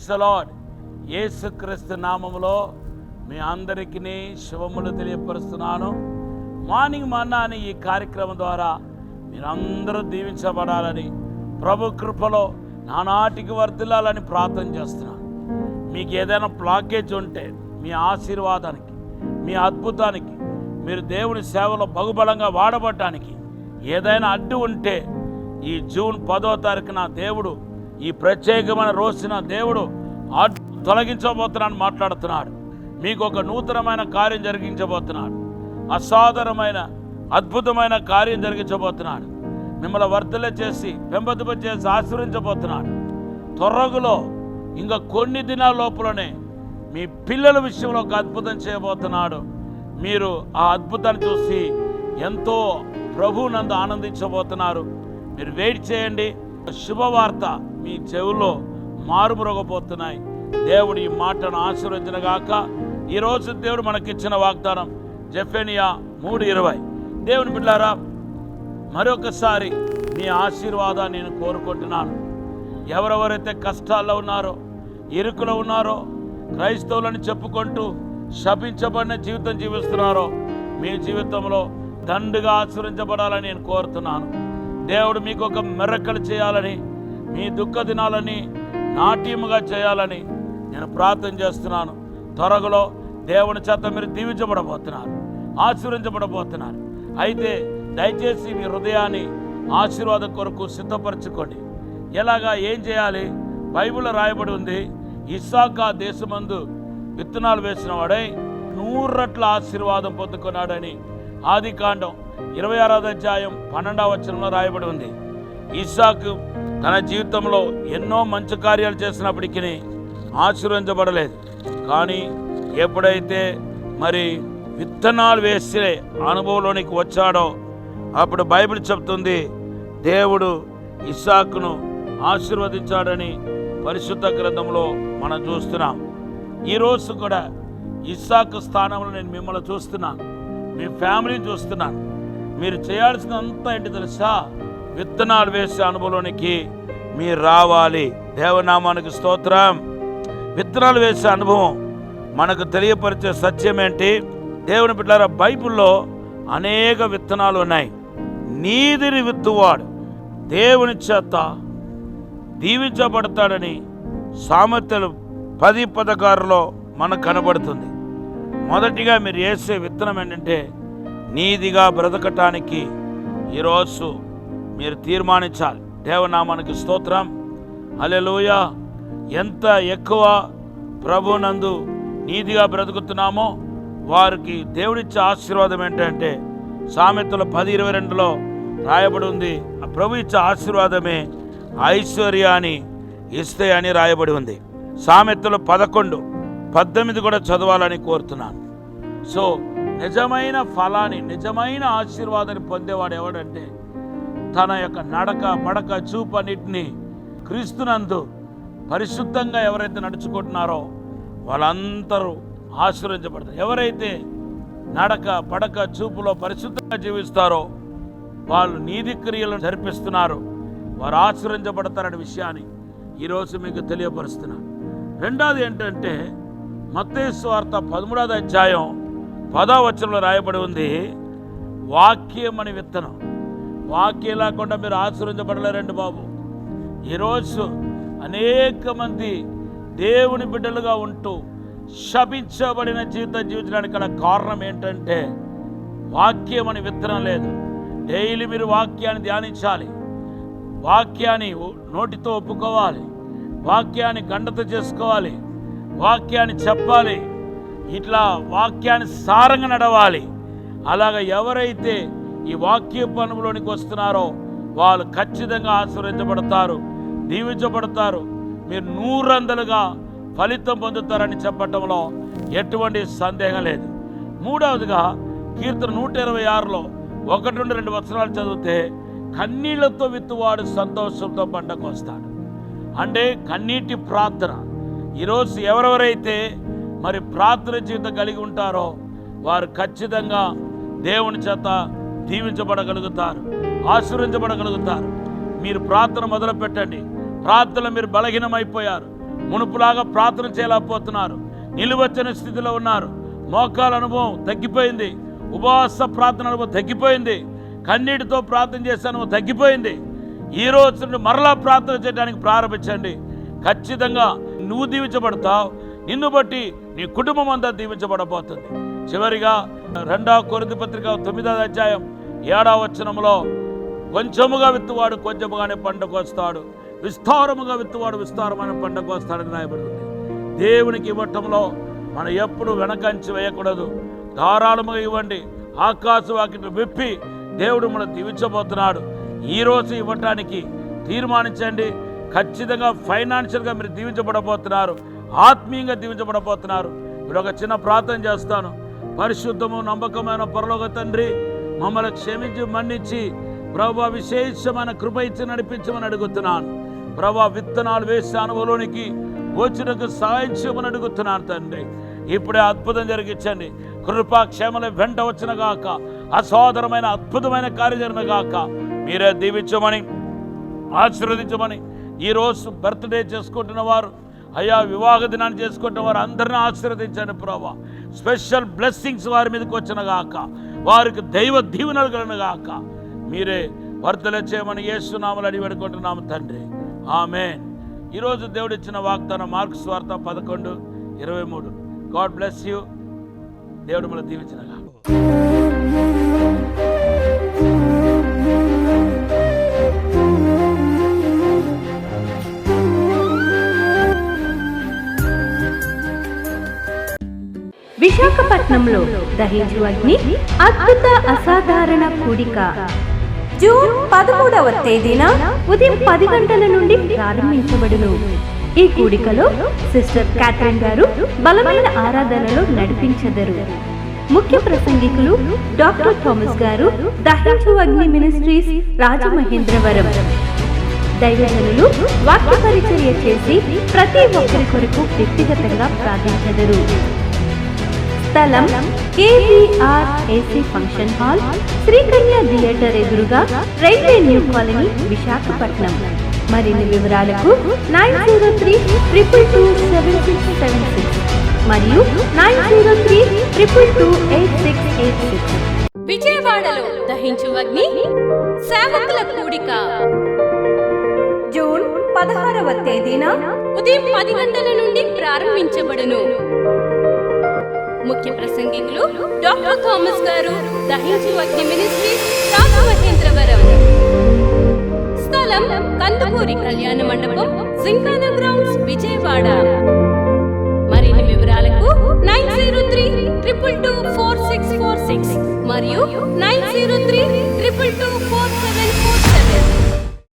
Praise the lord. యేసుక్రీస్తు నామములో మీ అందరికీ శుభములు తెలియపరుస్తున్నాను. మార్నింగ్ మన్నా అనే ఈ కార్యక్రమం ద్వారా మీరందరూ దీవించబడాలని, ప్రభు కృపలో నానాటికి వర్ధిల్లాలని ప్రార్థన చేస్తున్నాను. మీకు ఏదైనా బ్లాకేజ్ ఉంటే మీ ఆశీర్వాదానికి, మీ అద్భుతానికి, మీరు దేవుని సేవలో బహుబలంగా వాడబడటానికి ఏదైనా అడ్డు ఉంటే ఈ జూన్ 10వ తారీఖున దేవుడు, ఈ ప్రత్యేకమైన రోజున దేవుడు తొలగించబోతున్నాను మాట్లాడుతున్నాడు. మీకు ఒక నూతనమైన కార్యం జరిగించబోతున్నాడు. అసాధారణమైన అద్భుతమైన కార్యం జరిగించబోతున్నాడు. మిమ్మల్ని వర్ధల చేసి, పెంపొందింప చేసి ఆశీర్వదించబోతున్నాడు. త్వరలో ఇంకా కొన్ని దినాల లోపలనే మీ పిల్లల విషయంలో ఒక అద్భుతం చేయబోతున్నాడు. మీరు ఆ అద్భుతాన్ని చూసి ఎంతో ప్రభువునందు ఆనందించబోతున్నారు. మీరు వెయిట్ చేయండి. శుభవార్త మీ చెవుల్లో మారుమరుగబోతున్నాయి. దేవుడు ఈ మాటను ఆశీర్వదించుగాక. ఈరోజు దేవుడు మనకిచ్చిన వాగ్దానం జెఫెనియా 3:20. దేవుని బిడ్డలారా, మరొకసారి మీ ఆశీర్వాదాన్ని నేను కోరుకుంటున్నాను. ఎవరెవరైతే కష్టాల్లో ఉన్నారో, ఇరుకులో ఉన్నారో, క్రైస్తవులని చెప్పుకుంటూ శపించబడిన జీవితం జీవిస్తున్నారో, మీ జీవితంలో దండుగా ఆశీర్వదించబడాలని నేను కోరుతున్నాను. దేవుడు మీకు ఒక మిరకలు చేయాలని, మీ దుఃఖ దినాలని నాట్యముగా చేయాలని నేను ప్రార్థన చేస్తున్నాను. త్వరలో దేవుని చేత మీరు దీవించబడబోతున్నారు, ఆశీర్వదించబడబోతున్నారు. అయితే దయచేసి మీ హృదయాన్ని ఆశీర్వాదం కొరకు సిద్ధపరచుకోండి. ఎలాగా, ఏం చేయాలి? బైబిల్లో రాయబడి ఉంది, ఇస్సాకా దేశమందు విత్తనాలు వేసిన వాడై 100 రెట్ల ఆశీర్వాదం పొందుకున్నాడని ఆదికాండం 26వ అధ్యాయం 12వ వచనంలో రాయబడి ఉంది. ఇస్సాకు తన జీవితంలో ఎన్నో మంచి కార్యాలు చేసినప్పటికీ ఆశీర్వదించబడలేదు. కానీ ఎప్పుడైతే మరి విత్తనాలు వేసే అనుభవంలోనికి వచ్చాడో అప్పుడు బైబిల్ చెప్తుంది, దేవుడు ఇస్సాకును ఆశీర్వదించాడని పరిశుద్ధ గ్రంథంలో మనం చూస్తున్నాం. ఈరోజు కూడా ఇస్సాకు స్థానంలో నేను మిమ్మల్ని చూస్తున్నాను, మీ ఫ్యామిలీని చూస్తున్నాను. మీరు చేయాల్సినంత ఏంటి తెలుసా? విత్తనాలు వేసే అనుభవంలోనికి మీరు రావాలి. దేవనామానికి స్తోత్రం. విత్తనాలు వేసే అనుభవం మనకు తెలియపరిచే సత్యం ఏంటి? దేవుని బిడ్డలారా, బైబిల్లో అనేక విత్తనాలు ఉన్నాయి. నీతిని విత్తువాడు దేవుని చేత దీవించబడతాడని సామెతలు 10:16లో మనకు కనబడుతుంది. మొదటిగా మీరు వేసే విత్తనం ఏంటంటే, నీతిగా బ్రతకటానికి ఈరోజు మీరు తీర్మానించాలి. దేవనామానికి స్తోత్రం. హల్లెలూయా. ఎంత ఎక్కువ ప్రభునందు నీతిగా బ్రతుకుతున్నామో వారికి దేవుడిచ్చే ఆశీర్వాదం ఏంటంటే, సామెతలు 10:22లో రాయబడి ఉంది, ఆ ప్రభు ఇచ్చే ఆశీర్వాదమే ఐశ్వర్యాన్ని ఇస్తే అని రాయబడి ఉంది. సామెతలు 11:18 కూడా చదవాలని కోరుతున్నాను. సో నిజమైన ఫలాన్ని, నిజమైన ఆశీర్వాదాన్ని పొందేవాడు ఎవడంటే, తన యొక్క నడక, పడక, చూపు అన్నిటినీ క్రీస్తునందు పరిశుద్ధంగా ఎవరైతే నడుచుకుంటున్నారో వాళ్ళందరూ ఆశీర్వదించబడతారు. ఎవరైతే నడక, పడక, చూపులో పరిశుద్ధంగా జీవిస్తారో, వాళ్ళు నీతి క్రియలను జరిపిస్తున్నారు, వారు ఆశీర్వదించబడతారనే విషయాన్ని ఈరోజు మీకు తెలియపరుస్తున్నాను. రెండవది ఏంటంటే, మత్తయి సువార్త 13వ అధ్యాయం 10వ వచనంలో రాయబడి ఉంది, వాక్యం అని విత్తనం. వాక్యం లేకుండా మీరు ఆశీర్వదించబడలేరండి బాబు. ఈరోజు అనేక మంది దేవుని బిడ్డలుగా ఉంటూ శపించబడిన జీవితం జీవించడానికి గల కారణం ఏంటంటే, వాక్యం అని విత్తనం లేదు. డైలీ మీరు వాక్యాన్ని ధ్యానించాలి, వాక్యాన్ని నోటితో ఒప్పుకోవాలి, వాక్యాన్ని గండత చేసుకోవాలి, వాక్యాన్ని చెప్పాలి, ఇట్లా వాక్యాన్ని సారంగా నడవాలి. అలాగ ఎవరైతే ఈ వాక్య పనులోనికి వస్తున్నారో వాళ్ళు ఖచ్చితంగా ఆశీర్వదించబడతారు, దీవించబడతారు. మీరు 100 ఫలితం పొందుతారని చెప్పటంలో ఎటువంటి సందేహం లేదు. మూడవదిగా కీర్తన 126లో 1-2 వచనాలు చదివితే, కన్నీళ్లతో విత్తువాడు సంతోషంతో పంటకు వస్తాడు. అంటే కన్నీటి ప్రార్థన. ఈరోజు ఎవరెవరైతే మరి ప్రార్థన జీవితం కలిగి ఉంటారో వారు ఖచ్చితంగా దేవుని చేత దీవించబడగలుగుతారు, ఆశీర్వదించబడగలుగుతారు. మీరు ప్రార్థన మొదలు పెట్టండి. ప్రార్థనలో మీరు బలహీనమైపోయారు, మునుపులాగా ప్రార్థన చేయలేకపోతున్నారు, నిలువచ్చని స్థితిలో ఉన్నారు, మోకాల అనుభవం తగ్గిపోయింది, ఉపవాస ప్రార్థన అనుభవం తగ్గిపోయింది, కన్నీటితో ప్రార్థన చేసే అనుభవం తగ్గిపోయింది. ఈ రోజు నుండి మరలా ప్రార్థన చేయడానికి ప్రారంభించండి. ఖచ్చితంగా నువ్వు దీవించబడతావు, నిన్ను బట్టి నీ కుటుంబం అంతా దీవించబడబోతుంది. చివరిగా 2 కొరింథీ పత్రిక 9వ అధ్యాయం 7వ వచనంలో, కొంచెముగా విత్తువాడు కొంచెముగానే పంటకు వస్తాడు, విస్తారముగా విత్తువాడు విస్తారమైన పంటకు వస్తాడని రాయబడుతుంది. దేవునికి ఇవ్వటంలో మనం ఎప్పుడు వెనకంచి వేయకూడదు. ధారాళముగా ఇవ్వండి. ఆకాశ వాకిట్లు విప్పి దేవుడు మనం దీవించబోతున్నాడు. ఈరోజు ఇవ్వటానికి తీర్మానించండి. ఖచ్చితంగా ఫైనాన్షియల్గా మీరు దీవించబడబోతున్నారు, ఆత్మీయంగా దీవించబడబోతున్నారు. ఇప్పుడు ఒక చిన్న ప్రార్థన చేస్తాను. పరిశుద్ధము నమ్మకమైన పరలోక తండ్రి, మమ్మల్ని క్షమించి మన్నించి ప్రభువా విశేషమైన కృప ఇచ్చి నడిపించమని అడుగుతున్నాను. ప్రభువా విత్తనాలు వేసే అనుభవంలోనికి వచ్చినకు సహాయం చేయమని అడుగుతున్నాను తండ్రి. ఇప్పుడే అద్భుతం జరిగించండి. కృపాక్షేమల వెంట వచ్చిన గాక, అసాధారణమైన అద్భుతమైన కార్యజరణ గాక. మీరే దీవించమని ఆశీర్వదించమని, ఈరోజు బర్త్డే చేసుకుంటున్న వారు, అయ్యా వివాహ దినాన్ని చేసుకుంటున్న వారు అందరినీ ఆశీర్వదించండి ప్రభువా. స్పెషల్ బ్లెస్సింగ్స్ వారి మీదకి వచ్చిన గాక, వారికి దైవ దీవెనలు కలిగిన గాక. మీరే వర్ధలే చేయమని యేసు నామములో అడిగి వేడుకుంటున్నాము తండ్రి, ఆమేన్. ఈరోజు దేవుడు ఇచ్చిన వాగ్దానం మార్కు సువార్త 11:23. God bless you. దేవుడు మనం దీవించిన గాక. విశాఖపట్నంలో దహించు అగ్ని అద్భుత అసాధారణ కూడిక జూన్ 13వ తేదీన ఉదయం 10 గంటల నుండి ప్రారంభించబడును. ఈ కూడికలో సిస్టర్ క్యాథరిన్ గారు బలమైన ఆరాధనలో నడిపించెదరు. ముఖ్య ప్రసంగికులు డాక్టర్ థామస్ గారు, దహించు అగ్ని మినిస్ట్రీస్ రాజమహేంద్రవరం. దైవజనులు వాక్య పరిచర్య చేసి ప్రతి ఒక్కరి కొరకు వ్యక్తిగతంగా ప్రార్థించెదరు. స్థలం KVRAC function hall, Srikanya theatre ఎదురుగా, రైల్వే న్యూ కాలనీ, విశాఖపట్నం. మరిన్ని వివరాలకు 9032227676 మరియు 9032228686. విజయవాడలో దహించు అగ్ని సేవకుల కూడిక జూన్ 16వ తేదీన ఉదయం 10 గంటల నుండి ప్రారంభించబడును. ముఖ్య ప్రసంగికులు డాక్టర్ థామస్ గారు, దహించు అగ్ని మినిస్ట్రీస్ రాజమహేంద్రవరం. స్థలం కందుకూరి కళ్యాణ మండపం, జింకానా గ్రౌండ్స్, విజయవాడ. మరిన్ని వివరాలకు 9032224646 మరియు 9032224746.